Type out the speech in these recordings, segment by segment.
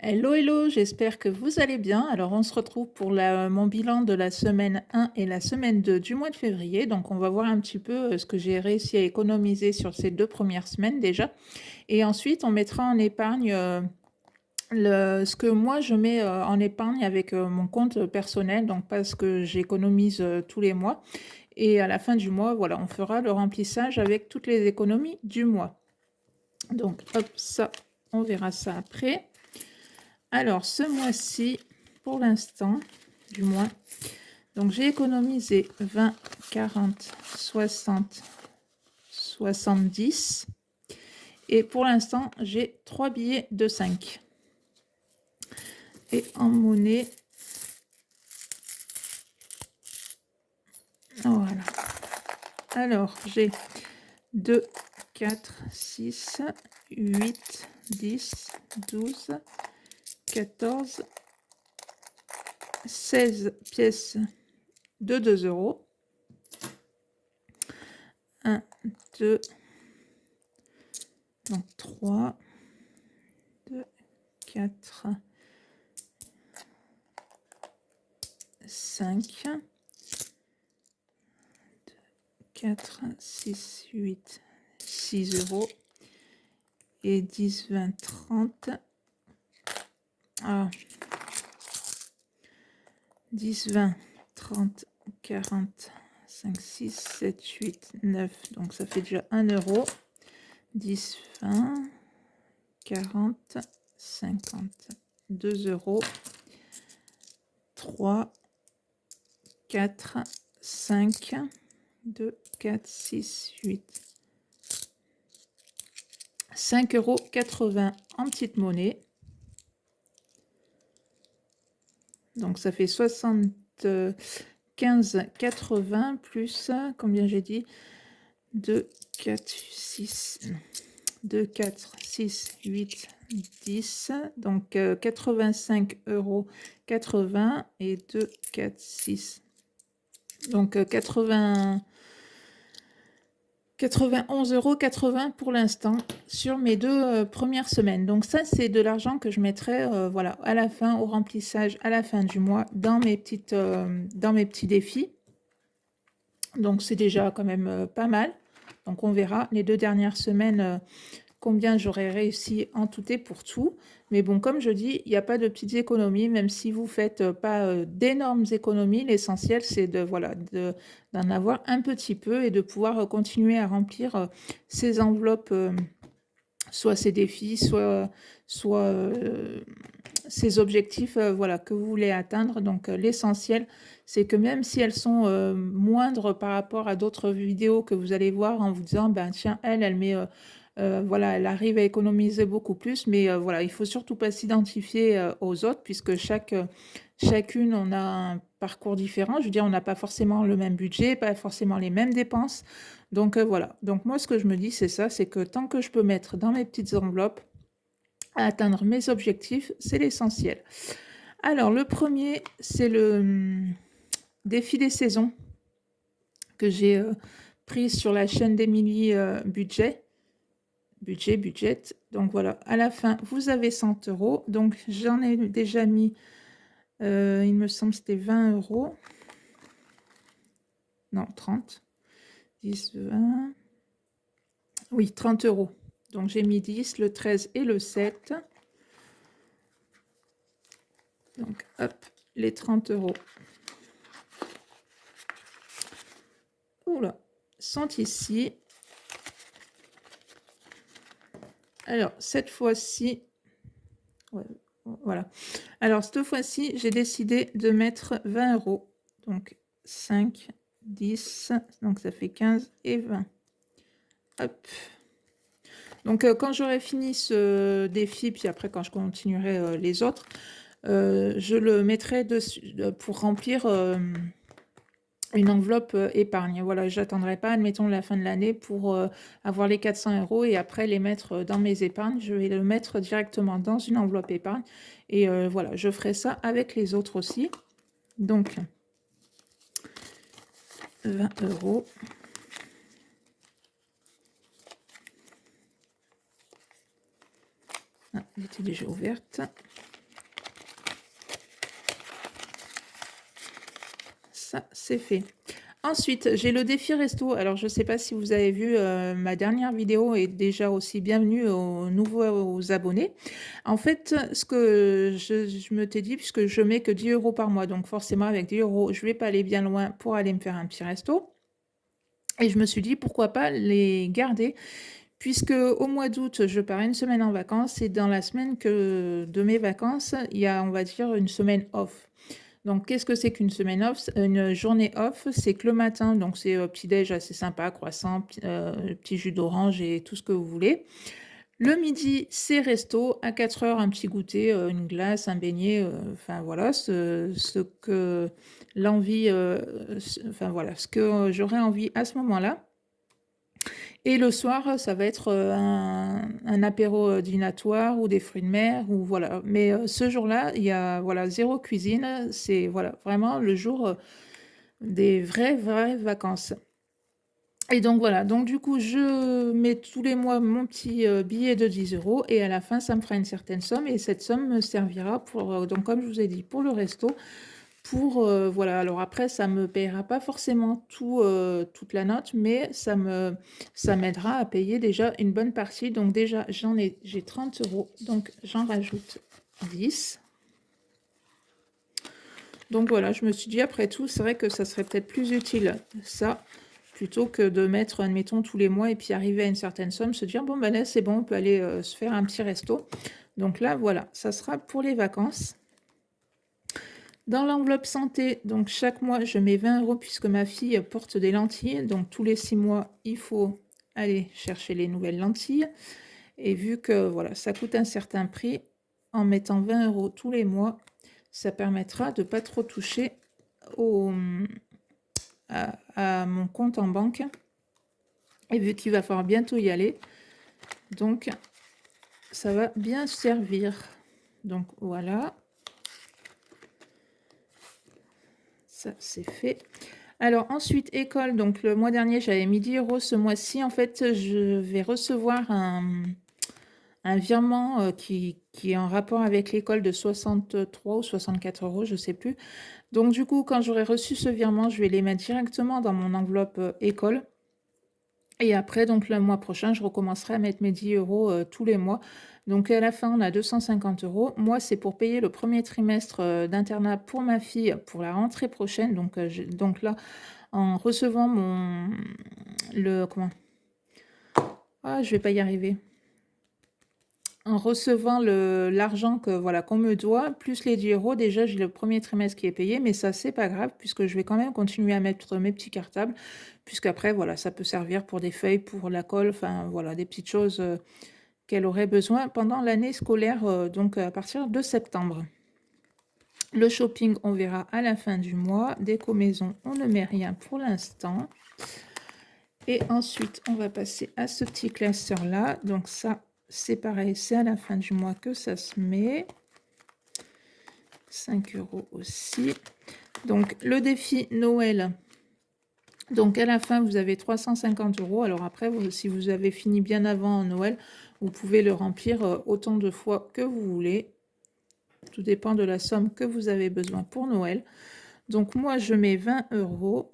Hello, hello, j'espère que vous allez bien. Alors, on se retrouve pour mon bilan de la semaine 1 et la semaine 2 du mois de février. Donc, on va voir un petit peu ce que j'ai réussi à économiser sur ces 2 premières semaines déjà. Et ensuite, on mettra en épargne ce que moi je mets en épargne avec mon compte personnel, donc pas ce que j'économise tous les mois. Et à la fin du mois, voilà, on fera le remplissage avec toutes les économies du mois. Donc, hop, ça, on verra ça après. Alors, ce mois-ci, pour l'instant, du moins, donc j'ai économisé 20, 40, 60, 70. Et pour l'instant, j'ai 3 billets de 5. Et en monnaie, voilà. Alors, j'ai 2, 4, 6, 8, 10, 12, 14, 16 pièces de 2 euros. 1, 2, donc 3, 2, 4, 5, 4, 6, 8, 6 euros. Et 10, 20, 30. Ah. 10, 20, 30, 40, 5, 6, 7, 8, 9. Donc ça fait déjà 1 euro. 10, 20, 40, 50, 2 euros. 3, 4, 5, 2, 4, 6, 8. 5,80 € en petite monnaie. Donc ça fait 75,80 plus, combien j'ai dit, 2, 4, 6, 2, 4, 6, 8, 10. Donc 85,80 € et 2, 4, 6. Donc 91,80 € pour l'instant sur mes 2 premières semaines. Donc ça, c'est de l'argent que je mettrai voilà, à la fin, au remplissage, à la fin du mois, dans mes petits défis. Donc c'est déjà quand même pas mal. Donc on verra les 2 dernières semaines combien j'aurais réussi en tout et pour tout. Mais bon, comme je dis, il n'y a pas de petites économies, même si vous faites pas d'énormes économies. L'essentiel, c'est d'en avoir un petit peu et de pouvoir continuer à remplir ces enveloppes, soit ces défis, soit ces objectifs voilà, que vous voulez atteindre. Donc l'essentiel, c'est que même si elles sont moindres par rapport à d'autres vidéos que vous allez voir en vous disant, ben tiens, elle met voilà, elle arrive à économiser beaucoup plus, mais voilà, il faut surtout pas s'identifier aux autres, puisque chacune, on a un parcours différent. Je veux dire, on n'a pas forcément le même budget, pas forcément les mêmes dépenses. Donc voilà. Donc moi, ce que je me dis, c'est ça, c'est que tant que je peux mettre dans mes petites enveloppes à atteindre mes objectifs, c'est l'essentiel. Alors, le premier, c'est le défi des saisons que j'ai pris sur la chaîne d'Emilie Budget. Budget. Donc voilà, à la fin, vous avez 100 euros. Donc j'en ai déjà mis, il me semble que c'était 20 euros. Non, 30. 10, 20. Oui, 30 euros. Donc j'ai mis 10, le 13 et le 7. Donc hop, les 30 euros. Oula, sont ici. Alors, cette fois-ci, ouais, voilà. Alors, cette fois-ci, j'ai décidé de mettre 20 euros. Donc, 5, 10, donc ça fait 15 et 20. Hop. Donc, quand j'aurai fini ce défi, puis après, quand je continuerai les autres, je le mettrai dessus pour remplir une enveloppe épargne. Voilà, j'attendrai pas, admettons, la fin de l'année pour avoir les 400 euros et après les mettre dans mes épargnes. Je vais le mettre directement dans une enveloppe épargne. Et voilà, je ferai ça avec les autres aussi. Donc, 20 euros. Ah, elle était déjà ouverte. c'est fait. Ensuite, j'ai le défi resto. Alors, je ne sais pas si vous avez vu ma dernière vidéo et déjà aussi bienvenue aux nouveaux abonnés. En fait, ce que je me t'ai dit, puisque je mets que 10 € par mois, donc forcément avec 10 €, je ne vais pas aller bien loin pour aller me faire un petit resto. Et je me suis dit, pourquoi pas les garder, puisque au mois d'août, je pars une semaine en vacances et dans la semaine de mes vacances, il y a, on va dire, une semaine off. Donc, qu'est-ce que c'est qu'une semaine off? Une journée off, c'est que le matin, donc c'est petit-déj assez sympa, croissant, petit jus d'orange et tout ce que vous voulez. Le midi, c'est resto. À 4 heures, un petit goûter, une glace, un beignet, enfin voilà, ce que l'envie, enfin voilà, ce que j'aurais envie à ce moment-là. Et le soir, ça va être un apéro dînatoire ou des fruits de mer, ou voilà. Mais ce jour-là, il y a voilà, zéro cuisine. C'est voilà, vraiment le jour des vraies vacances. Et donc voilà, donc du coup, je mets tous les mois mon petit billet de 10 € et à la fin, ça me fera une certaine somme et cette somme me servira pour, donc comme je vous ai dit, pour le resto, pour, voilà. Alors après, ça me payera pas forcément toute la note, mais ça m'aidera à payer déjà une bonne partie. Donc déjà, j'ai 30 €, donc j'en rajoute 10. Donc voilà, je me suis dit, après tout, c'est vrai que ça serait peut-être plus utile, ça, plutôt que de mettre, admettons, tous les mois et puis arriver à une certaine somme, se dire, bon, ben là, c'est bon, on peut aller se faire un petit resto. Donc là, voilà, ça sera pour les vacances. Dans l'enveloppe santé, donc chaque mois, je mets 20 € puisque ma fille porte des lentilles. Donc tous les 6 mois, il faut aller chercher les nouvelles lentilles. Et vu que voilà, ça coûte un certain prix, en mettant 20 € tous les mois, ça permettra de ne pas trop toucher au, à mon compte en banque. Et vu qu'il va falloir bientôt y aller, donc ça va bien servir. Donc voilà. Ça, c'est fait. Alors ensuite, école. Donc le mois dernier, j'avais mis 10 €. Ce mois-ci, en fait, je vais recevoir un virement qui est en rapport avec l'école de 63 ou 64 €, je ne sais plus. Donc du coup, quand j'aurai reçu ce virement, je vais les mettre directement dans mon enveloppe école. Et après, donc le mois prochain, je recommencerai à mettre mes 10 € tous les mois. Donc à la fin, on a 250 €. Moi, c'est pour payer le premier trimestre d'internat pour ma fille pour la rentrée prochaine. Donc, donc là, en recevant comment? Ah, je vais pas y arriver. En recevant l'argent que voilà qu'on me doit, plus les 10 €, déjà j'ai le premier trimestre qui est payé, mais ça c'est pas grave puisque je vais quand même continuer à mettre mes petits cartables, puisqu'après voilà, ça peut servir pour des feuilles, pour la colle, enfin voilà, des petites choses qu'elle aurait besoin pendant l'année scolaire, donc à partir de septembre. Le shopping, on verra à la fin du mois. Déco maison, on ne met rien pour l'instant. Et ensuite, on va passer à ce petit classeur-là. Donc ça, c'est pareil, c'est à la fin du mois que ça se met. 5 € aussi. Donc, le défi Noël. Donc, à la fin, vous avez 350 €. Alors après, si vous avez fini bien avant Noël, vous pouvez le remplir autant de fois que vous voulez. Tout dépend de la somme que vous avez besoin pour Noël. Donc, moi, je mets 20 €.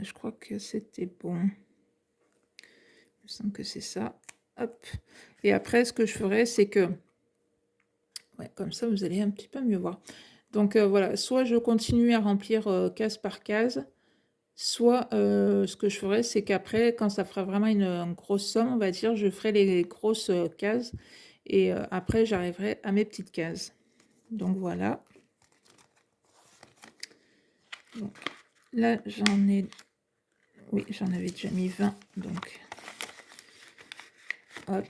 Je crois que c'était bon. Il me semble que c'est ça. Hop. Et après, ce que je ferai, c'est que... Ouais, comme ça, vous allez un petit peu mieux voir. Donc voilà, soit je continue à remplir case par case, soit ce que je ferai, c'est qu'après, quand ça fera vraiment une grosse somme, on va dire, je ferai les grosses cases et après, j'arriverai à mes petites cases. Donc voilà. Donc, là, j'en ai... Oui, j'en avais déjà mis 20, donc... Hop.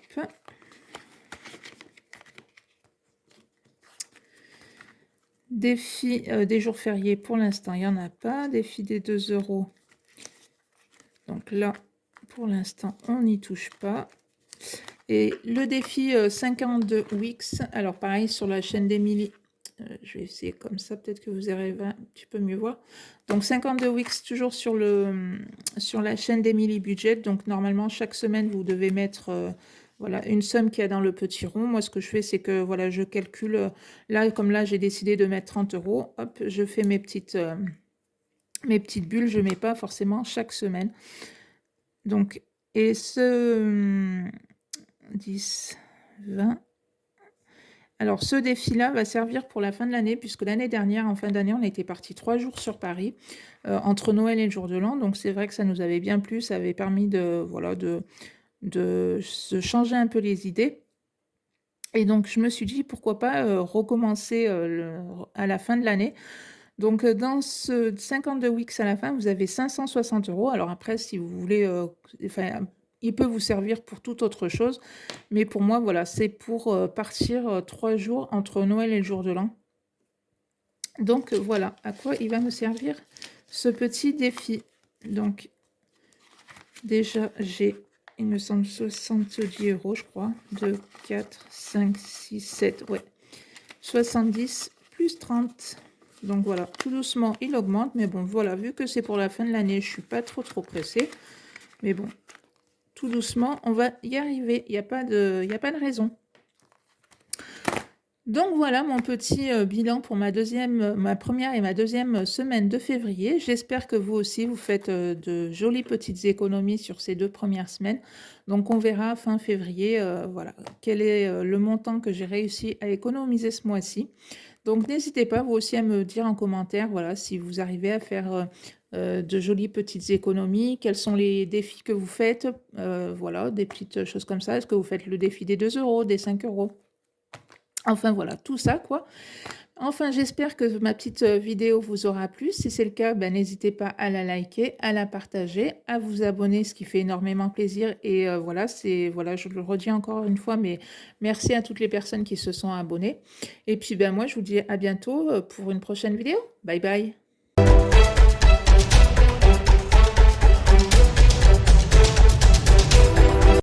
Défi des jours fériés, pour l'instant, il n'y en a pas. Défi des 2 €. Donc là, pour l'instant, on n'y touche pas. Et le défi 52 Wix, alors pareil sur la chaîne d'Emilie, je vais essayer comme ça, peut-être que vous arrivez un petit peu mieux voir. Donc 52 Wix, toujours sur la chaîne d'Emilie Budget. Donc normalement, chaque semaine, vous devez mettre voilà, une somme qu'il y a dans le petit rond. Moi, ce que je fais, c'est que, voilà, je calcule, là, comme là, j'ai décidé de mettre 30 €, hop, je fais mes petites bulles, je mets pas forcément chaque semaine. Donc et ce, 10, 20. Alors ce défi-là va servir pour la fin de l'année puisque l'année dernière, en fin d'année, on était partis 3 jours sur Paris, entre Noël et le jour de l'an. Donc c'est vrai que ça nous avait bien plu, ça avait permis de, voilà, de se changer un peu les idées et donc je me suis dit: «Pourquoi pas, recommencer, à la fin de l'année?» Donc, dans ce 52 weeks à la fin, vous avez 560 €. Alors après, si vous voulez, enfin, il peut vous servir pour toute autre chose, mais pour moi, voilà, c'est pour, partir, 3 jours entre Noël et le jour de l'an. Donc, voilà à quoi il va me servir ce petit défi. Donc déjà, j'ai, il me semble 70 € je crois. 2, 4, 5, 6, 7, ouais, 70 plus 30. Donc voilà, tout doucement, il augmente. Mais bon, voilà, vu que c'est pour la fin de l'année, je suis pas trop pressée. Mais bon, tout doucement, on va y arriver. Il y a pas de raison. Donc voilà mon petit bilan pour ma première et ma deuxième semaine de février. J'espère que vous aussi, vous faites de jolies petites économies sur ces 2 premières semaines. Donc on verra fin février, voilà, quel est le montant que j'ai réussi à économiser ce mois-ci. Donc n'hésitez pas vous aussi à me dire en commentaire, voilà, si vous arrivez à faire de jolies petites économies, quels sont les défis que vous faites, voilà, des petites choses comme ça. Est-ce que vous faites le défi des 2 €, des 5 €? Enfin voilà, tout ça quoi. Enfin, j'espère que ma petite vidéo vous aura plu. Si c'est le cas, ben, n'hésitez pas à la liker, à la partager, à vous abonner, ce qui fait énormément plaisir. Et voilà, voilà, je le redis encore une fois, mais merci à toutes les personnes qui se sont abonnées. Et puis ben moi, je vous dis à bientôt pour une prochaine vidéo. Bye bye.